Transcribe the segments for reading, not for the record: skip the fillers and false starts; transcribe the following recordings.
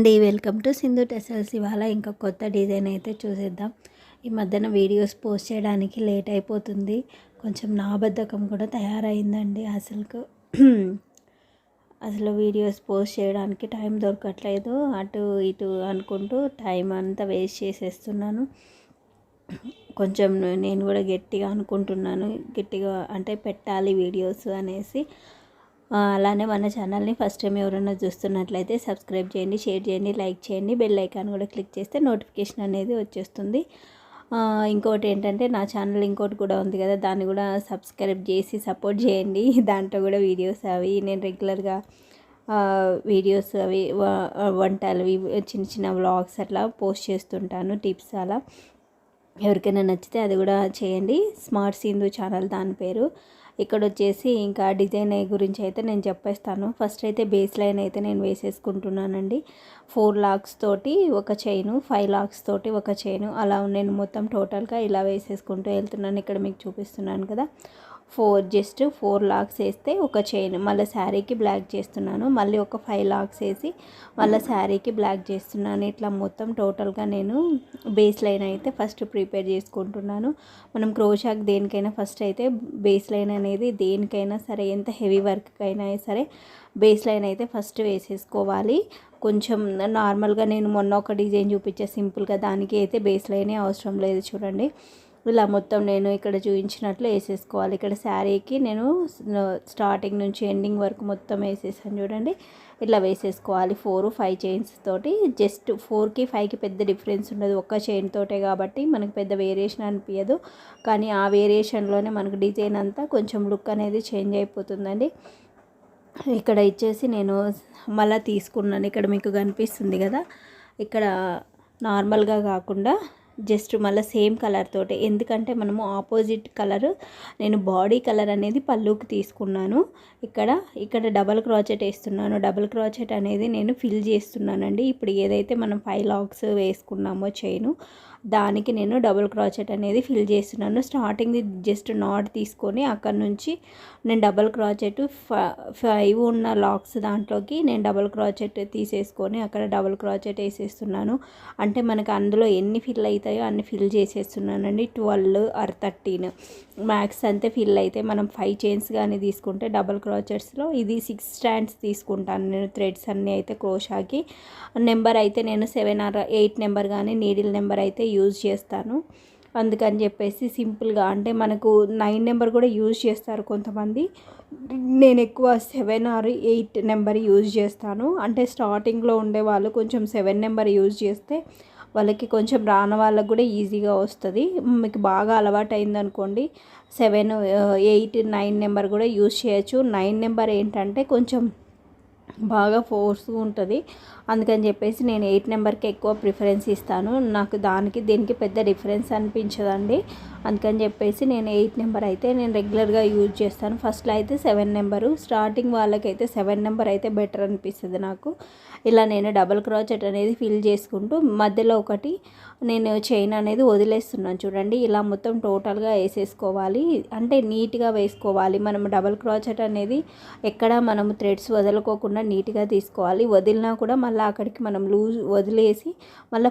అండి, welcome to Sindhu tassels. ఇవాళ ఇంకా కొత్త డిజైన్ అయితే చూసేద్దాం. ఈ మధ్యన వీడియోస్ పోస్ట్ చేయడానికి లేట్ అయిపోతుంది, కొంచెం నా బద్ధకం కూడా తయారైందండి. అసలు వీడియోస్ పోస్ట్ చేయడానికి టైం దొరకట్లేదు, అటు ఇటు అనుకుంటూ టైం అంతా వేస్ట్ చేసేస్తున్నాను. కొంచెం నేను కూడా గట్టిగా అనుకుంటున్నాను, గట్టిగా అంటే పెట్టాలి వీడియోస్ అనేసి. అలానే మన ఛానల్ని ఫస్ట్ టైం ఎవరైనా చూస్తున్నట్లయితే సబ్స్క్రైబ్ చేయండి, షేర్ చేయండి, లైక్ చేయండి, బెల్ ఐకాన్ కూడా క్లిక్ చేస్తే నోటిఫికేషన్ అనేది వచ్చేస్తుంది. ఇంకోటి ఏంటంటే నా ఛానల్ ఇంకోటి కూడా ఉంది కదా, దాన్ని కూడా సబ్స్క్రైబ్ చేసి సపోర్ట్ చేయండి. దాంట్లో కూడా వీడియోస్ అవి నేను రెగ్యులర్గా వీడియోస్ అవి వంటలు చిన్న చిన్న వ్లాగ్స్ అట్లా పోస్ట్ చేస్తుంటాను, టిప్స్ అలా. ఎవరికైనా నచ్చితే అది కూడా చేయండి. స్మార్ట్ సింధు ఛానల్ దాని పేరు. ఇక్కడ వచ్చేసి ఇంకా డిజైన్ గురించి అయితే నేను చెప్పేస్తాను. ఫస్ట్ అయితే బేస్ లైన్ అయితే నేను వేసేసుకుంటున్నానండి. 4 లాక్స్ తోటి ఒక చైను, 5 లాక్స్ తోటి ఒక చైను, అలా నేను మొత్తం టోటల్గా ఇలా వేసేసుకుంటూ వెళ్తున్నాను. ఇక్కడ మీకు చూపిస్తున్నాను కదా, జస్ట్ 4 లాక్స్ వేస్తే ఒక చైన్, మళ్ళీ శారీకి బ్లాక్ చేస్తున్నాను, మళ్ళీ ఒక 5 లాక్స్ వేసి మళ్ళీ శారీకి బ్లాక్ చేస్తున్నాను. ఇట్లా మొత్తం టోటల్గా నేను బేస్ లైన్ అయితే ఫస్ట్ ప్రిపేర్ చేసుకుంటున్నాను. మనం క్రోషాకి దేనికైనా ఫస్ట్ అయితే బేస్ లైన్ అనేది దేనికైనా సరే, ఎంత హెవీ వర్క్ అయినా సరే బేస్ లైన్ అయితే ఫస్ట్ వేసేసుకోవాలి. కొంచెం నార్మల్గా నేను మొన్న ఒక డిజైన్ చూపించే సింపుల్గా, దానికి అయితే బేస్ లైనే అవసరం లేదు. చూడండి, ఇలా మొత్తం నేను ఇక్కడ చూపించినట్లు వేసేసుకోవాలి. ఇక్కడ శారీకి నేను స్టార్టింగ్ నుంచి ఎండింగ్ వరకు మొత్తం వేసేసాను. చూడండి, ఇట్లా వేసేసుకోవాలి. 4-5 చైన్స్ తోటి, జస్ట్ 4కి 5కి పెద్ద డిఫరెన్స్ ఉండదు, ఒక్క చైన్ తోటే కాబట్టి మనకు పెద్ద వేరియేషన్ అనిపించదు. కానీ ఆ వేరియేషన్లోనే మనకు డిజైన్ అంతా కొంచెం లుక్ అనేది చేంజ్ అయిపోతుందండి. ఇక్కడ ఇచ్చేసి నేను మళ్ళీ తీసుకున్నాను. ఇక్కడ మీకు కనిపిస్తుంది కదా, ఇక్కడ నార్మల్గా కాకుండా జస్ట్ మళ్ళీ సేమ్ కలర్ తోటి, ఎందుకంటే మనము ఆపోజిట్ కలర్, నేను బాడీ కలర్ అనేది పళ్ళుకి తీసుకున్నాను. ఇక్కడ డబల్ క్రాచెట్ వేస్తున్నాను. డబల్ క్రాచెట్ అనేది నేను ఫిల్ చేస్తున్నానండి. ఇప్పుడు ఏదైతే మనం 5 లాక్స్ వేసుకున్నామో చైను, దానికి నేను డబుల్ క్రాచెట్ అనేది ఫిల్ చేస్తున్నాను. స్టార్టింగ్ జస్ట్ నాట్ తీసుకొని అక్కడ నుంచి నేను డబుల్ క్రాచెట్ 5 ఉన్న లాక్స్ దాంట్లోకి నేను డబుల్ క్రాచెట్ తీసేసుకొని అక్కడ డబుల్ క్రాచెట్ వేసేస్తున్నాను. అంటే మనకు అందులో ఎన్ని ఫిల్ అవుతాయో అన్ని ఫిల్ చేసేస్తున్నానండి. 12 or 13 మ్యాక్స్ అంతే ఫిల్ అయితే. మనం 5 చైన్స్ కానీ తీసుకుంటే డబుల్ క్రాచెట్స్లో ఇది 6 స్టాండ్స్ తీసుకుంటాను నేను. థ్రెడ్స్ అన్నీ అయితే క్రోషాకి నెంబర్ అయితే నేను 7 or 8 నెంబర్ కానీ నీడిల్ నెంబర్ అయితే యూజ్ చేస్తాను. అందుకని చెప్పేసి సింపుల్గా, అంటే మనకు 9 నెంబర్ కూడా యూజ్ చేస్తారు కొంతమంది, నేను ఎక్కువ 7 or 8 నెంబర్ యూజ్ చేస్తాను. అంటే స్టార్టింగ్లో ఉండే వాళ్ళు కొంచెం 7 నెంబర్ యూజ్ చేస్తే వాళ్ళకి కొంచెం రాని వాళ్ళకి కూడా ఈజీగా వస్తుంది. మీకు బాగా అలవాటు అయిందనుకోండి 7, 8, 9 నెంబర్ కూడా యూజ్ చేయొచ్చు. 9 నెంబర్ ఏంటంటే కొంచెం బాగా ఫోర్స్గా ఉంటుంది, అందుకని చెప్పేసి నేను 8 నెంబర్కి ఎక్కువ ప్రిఫరెన్స్ ఇస్తాను. నాకు దానికి దీనికి పెద్ద డిఫరెన్స్ అనిపించదండి. అందుకని చెప్పేసి నేను 8 నెంబర్ అయితే నేను రెగ్యులర్గా యూజ్ చేస్తాను. ఫస్ట్లో అయితే 7 నెంబరు, స్టార్టింగ్ వాళ్ళకైతే 7 నెంబర్ అయితే బెటర్ అనిపిస్తుంది నాకు. ఇలా నేను డబుల్ క్రాచెట్ అనేది ఫిల్ చేసుకుంటూ మధ్యలో ఒకటి నేను చైన్ అనేది వదిలేస్తున్నాను. చూడండి, ఇలా మొత్తం టోటల్గా వేసేసుకోవాలి, అంటే నీట్గా వేసుకోవాలి. మనం డబుల్ క్రాచెట్ అనేది ఎక్కడ మనము థ్రెడ్స్ వదలుకోకుండా నీట్గా తీసుకోవాలి. వదిలినా కూడా మళ్ళీ అక్కడికి మనం లూజ్ వదిలేసి మళ్ళీ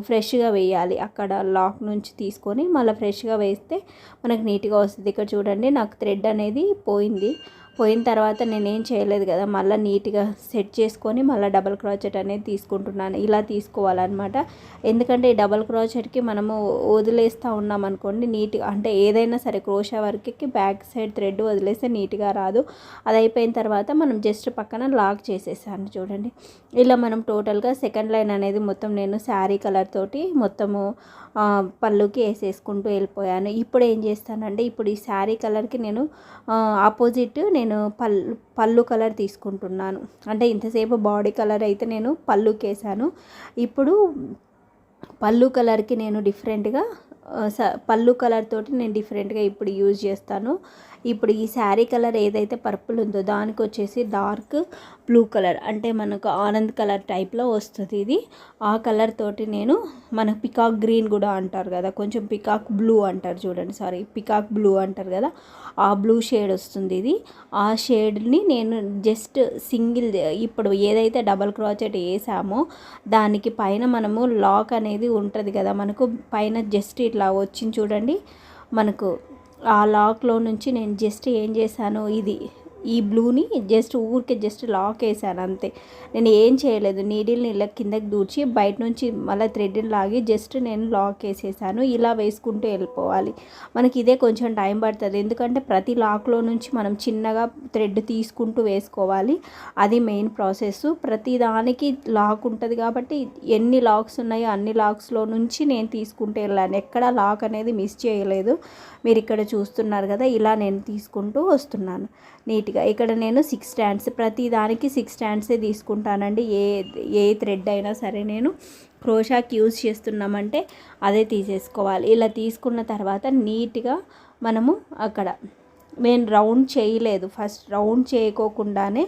ఫ్రెష్గా వేయాలి. అక్కడ లాక్ నుంచి తీసుకొని మళ్ళీ ఫ్రెష్గా వేస్తే మనకు నీట్గా వస్తుంది. ఇక్కడ చూడండి, నాకు థ్రెడ్ అనేది పోయిన తర్వాత నేనేం చేయలేదు కదా, మళ్ళీ నీట్గా సెట్ చేసుకొని మళ్ళీ డబల్ క్రాచెట్ అనేది తీసుకుంటున్నాను. ఇలా తీసుకోవాలన్నమాట. ఎందుకంటే ఈ డబల్ క్రాచెట్కి మనము వదిలేస్తూ ఉన్నాం అనుకోండి నీట్గా, అంటే ఏదైనా సరే క్రోషా వర్క్కి బ్యాక్ సైడ్ థ్రెడ్ వదిలేస్తే నీట్గా రాదు. అది అయిపోయిన తర్వాత మనం జస్ట్ పక్కన లాక్ చేసేసాను. చూడండి, ఇలా మనం టోటల్గా సెకండ్ లైన్ అనేది మొత్తం నేను శారీ కలర్ తోటి మొత్తము పళ్ళుకి వేసేసుకుంటూ వెళ్ళిపోయాను. ఇప్పుడు ఏం చేస్తానంటే, ఇప్పుడు ఈ శారీ కలర్కి నేను ఆపోజిట్ నేను పళ్ళు కలర్ తీసుకుంటున్నాను. అంటే ఇంతసేపు బాడీ కలర్ అయితే నేను పళ్ళుకి వేసాను. ఇప్పుడు పళ్ళు కలర్కి నేను డిఫరెంట్గా పళ్ళు కలర్ తోటి నేను డిఫరెంట్గా ఇప్పుడు యూజ్ చేస్తాను. ఇప్పుడు ఈ శారీ కలర్ ఏదైతే పర్పుల్ ఉందో దానికి వచ్చేసి డార్క్ బ్లూ కలర్, అంటే మనకు ఆనంద్ కలర్ టైప్లో వస్తుంది ఇది. ఆ కలర్ తోటి నేను, మన పికాక్ గ్రీన్ కూడా అంటారు కదా, కొంచెం పికాక్ బ్లూ అంటారు చూడండి, సారీ పికాక్ బ్లూ అంటారు కదా, ఆ బ్లూ షేడ్ వస్తుంది ఇది. ఆ షేడ్ని నేను జస్ట్ సింగిల్, ఇప్పుడు ఏదైతే డబల్ క్రోచెట్ వేసామో దానికి పైన మనము లాక్ అనేది ఉంటుంది కదా, మనకు పైన జస్ట్ ఇట్లా వచ్చింది చూడండి, మనకు ఆ లాక్లో నుంచి నేను జస్ట్ ఏం చేశాను, ఈ బ్లూని జస్ట్ ఊరికే జస్ట్ లాక్ వేసాను అంతే. నేను ఏం చేయలేదు, నీడిల్ని ఇలా కిందకి దూర్చి బయట నుంచి మళ్ళీ థ్రెడ్ని లాగి జస్ట్ నేను లాక్ వేసేసాను. ఇలా వేసుకుంటూ వెళ్ళిపోవాలి. మనకి ఇదే కొంచెం టైం పడుతుంది, ఎందుకంటే ప్రతి లాక్లో నుంచి మనం చిన్నగా థ్రెడ్ తీసుకుంటూ వేసుకోవాలి. అది మెయిన్ ప్రాసెస్. ప్రతి దానికి లాక్ ఉంటుంది కాబట్టి ఎన్ని లాక్స్ ఉన్నాయో అన్ని లాక్స్లో నుంచి నేను తీసుకుంటూ వెళ్ళాను. ఎక్కడ లాక్ అనేది మిస్ చేయలేదు. మీరు ఇక్కడ చూస్తున్నారు కదా, ఇలా నేను తీసుకుంటూ వస్తున్నాను నీట్గా. ఇక్కడ నేను 6 స్టాండ్స్, ప్రతి దానికి 6 స్టాండ్సే తీసుకుంటానండి. ఏ థ్రెడ్ అయినా సరే నేను క్రోషాకి యూజ్ చేస్తున్నామంటే అదే తీసేసుకోవాలి. ఇలా తీసుకున్న తర్వాత నీట్గా మనము అక్కడ, నేను రౌండ్ చేయలేదు, ఫస్ట్ రౌండ్ చేయకోకుండానే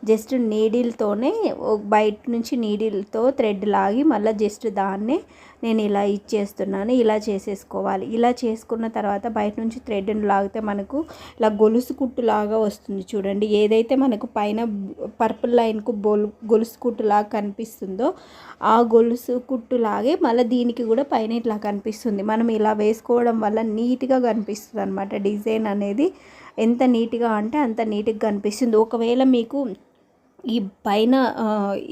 జస్ట్ నీడిల్తోనే బయట నుంచి నీడిల్తో థ్రెడ్ లాగి మళ్ళీ జస్ట్ దాన్నే నేను ఇలా ఇచ్చేస్తున్నాను. ఇలా చేసేసుకోవాలి. ఇలా చేసుకున్న తర్వాత బయట నుంచి థ్రెడ్ని లాగితే మనకు ఇలా గొలుసు కుట్టులాగా వస్తుంది చూడండి. ఏదైతే మనకు పైన పర్పుల్ లైన్కు గొలుసు కుట్టులాగా కనిపిస్తుందో ఆ గొలుసు కుట్టులాగే మళ్ళీ దీనికి కూడా పైన ఇట్లా కనిపిస్తుంది. మనం ఇలా వేసుకోవడం వల్ల నీట్గా కనిపిస్తుంది అనమాట. డిజైన్ అనేది ఎంత నీట్గా అంటే అంత నీట్గా కనిపిస్తుంది. ఒకవేళ మీకు ఈ పైన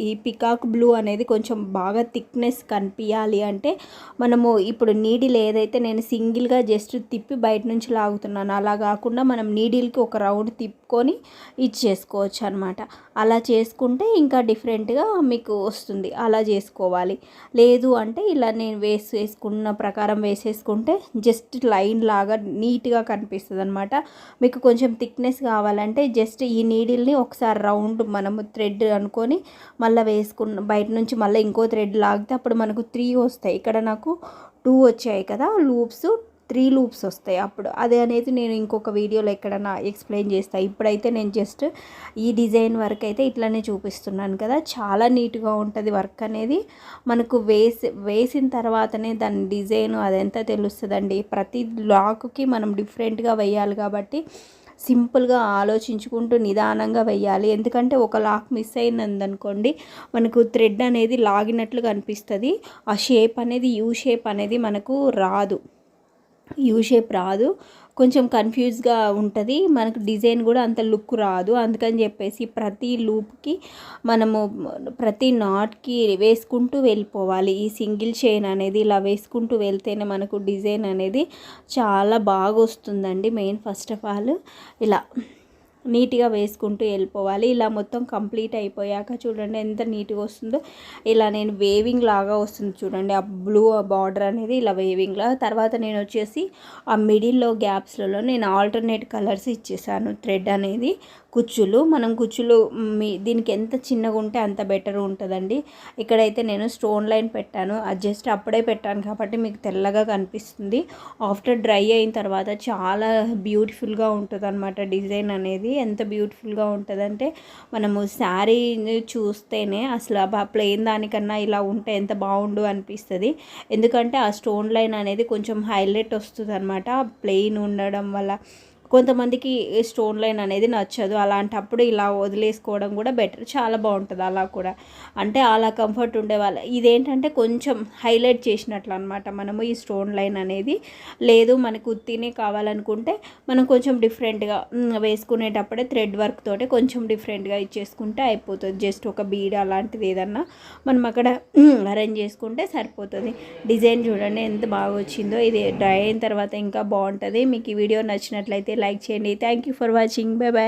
ఈ పికాక్ బ్లూ అనేది కొంచెం బాగా థిక్నెస్ కనిపించాలి అంటే మనము ఇప్పుడు నీడిల్ ఏదైతే నేను సింగిల్గా జస్ట్ తిప్పి బయట నుంచి లాగుతున్నాను అలా కాకుండా మనం నీడిల్కి ఒక రౌండ్ తిప్పుకొని ఇచ్చేసుకోవచ్చు అనమాట. అలా చేసుకుంటే ఇంకా డిఫరెంట్గా మీకు వస్తుంది. అలా చేసుకోవాలి. లేదు అంటే ఇలా నేను వేసుకున్న ప్రకారం వేసేసుకుంటే జస్ట్ లైన్ లాగా నీట్గా కనిపిస్తుంది అనమాట. మీకు కొంచెం థిక్నెస్ కావాలంటే జస్ట్ ఈ నీడిల్ని ఒకసారి రౌండ్ మనము థ్రెడ్ అనుకొని మళ్ళీ వేసుకున్న బయట నుంచి మళ్ళీ ఇంకో థ్రెడ్ లాగితే అప్పుడు మనకు 3 వస్తాయి. ఇక్కడ నాకు 2 వచ్చాయి కదా లూప్స్, 3 లూప్స్ వస్తాయి అప్పుడు. అదే అనేది నేను ఇంకొక వీడియోలో ఎక్కడన్నా ఎక్స్ప్లెయిన్ చేస్తాను. ఇప్పుడైతే నేను జస్ట్ ఈ డిజైన్ వర్క్ అయితే ఇట్లానే చూపిస్తున్నాను కదా. చాలా నీట్గా ఉంటుంది వర్క్ అనేది. మనకు వేసిన తర్వాతనే దాని డిజైన్ అదంతా తెలుస్తుందండి. ప్రతి లాక్కి మనం డిఫరెంట్గా వేయాలి కాబట్టి సింపుల్గా ఆలోచించుకుంటూ నిదానంగా వేయాలి. ఎందుకంటే ఒక లాక్ మిస్ అయినందనుకోండి మనకు థ్రెడ్ అనేది లాగినట్లు కనిపిస్తుంది. ఆ షేప్ అనేది యూ షేప్ అనేది మనకు రాదు, యూ షేప్ రాదు, కొంచెం కన్ఫ్యూజ్గా ఉంటుంది. మనకు డిజైన్ కూడా అంత లుక్ రాదు. అందుకని చెప్పేసి ప్రతి లూప్కి మనము ప్రతి నాట్కి వేసుకుంటూ వెళ్ళిపోవాలి. ఈ సింగిల్ చైన్ అనేది ఇలా వేసుకుంటూ వెళ్తేనే మనకు డిజైన్ అనేది చాలా బాగా వస్తుందండి. మెయిన్ ఫస్ట్ ఆఫ్ ఆల్ ఇలా నీట్గా వేసుకుంటూ వెళ్ళిపోవాలి. ఇలా మొత్తం కంప్లీట్ అయిపోయాక చూడండి ఎంత నీట్గా వస్తుందో. ఇలా నేను వేవింగ్ లాగా వస్తుంది చూడండి, ఆ బ్లూ బార్డర్ అనేది ఇలా వేవింగ్ లాగా. తర్వాత నేను వచ్చేసి ఆ మిడిల్లో గ్యాప్స్లలో నేను ఆల్టర్నేట్ కలర్స్ ఇచ్చేసాను. థ్రెడ్ అనేది కుచ్చులు, మనం కుచ్చులు దీనికి ఎంత చిన్నగా ఉంటే అంత బెటర్ ఉంటుందండి. ఇక్కడైతే నేను స్టోన్ లైన్ పెట్టాను, అది జస్ట్ అప్పుడే పెట్టాను కాబట్టి మీకు తెల్లగా కనిపిస్తుంది. ఆఫ్టర్ డ్రై అయిన తర్వాత చాలా బ్యూటిఫుల్గా ఉంటుంది అనమాట డిజైన్ అనేది. ఎంత బ్యూటిఫుల్గా ఉంటుందంటే మనము శారీని చూస్తేనే అసలు ప్లెయిన్ దానికన్నా ఇలా ఉంటే ఎంత బాగుండు అనిపిస్తుంది. ఎందుకంటే ఆ స్టోన్ లైన్ అనేది కొంచెం హైలైట్ వస్తుంది అనమాట ప్లెయిన్ ఉండడం వల్ల. కొంతమందికి స్టోన్ లైన్ అనేది నచ్చదు, అలాంటప్పుడు ఇలా వదిలేసుకోవడం కూడా బెటర్, చాలా బాగుంటుంది అలా కూడా. అంటే అలా కంఫర్ట్ ఉండేవాళ్ళు ఇదేంటంటే కొంచెం హైలైట్ చేసినట్లు అనమాట మనము ఈ స్టోన్ లైన్ అనేది. లేదు మనకు ఉత్తినే కావాలనుకుంటే మనం కొంచెం డిఫరెంట్గా వేసుకునేటప్పుడే థ్రెడ్ వర్క్ తోటి కొంచెం డిఫరెంట్గా ఇచ్చేసుకుంటే అయిపోతుంది. జస్ట్ ఒక బీడ్ అలాంటిది ఏదన్నా మనం అక్కడ అరేంజ్ చేసుకుంటే సరిపోతుంది. డిజైన్ చూడండి ఎంత బాగా వచ్చిందో. ఇది డ్రై అయిన తర్వాత ఇంకా బాగుంటుంది. మీకు ఈ వీడియో నచ్చినట్లయితే లైక్ చేయండి. Thank you for watching. Bye bye.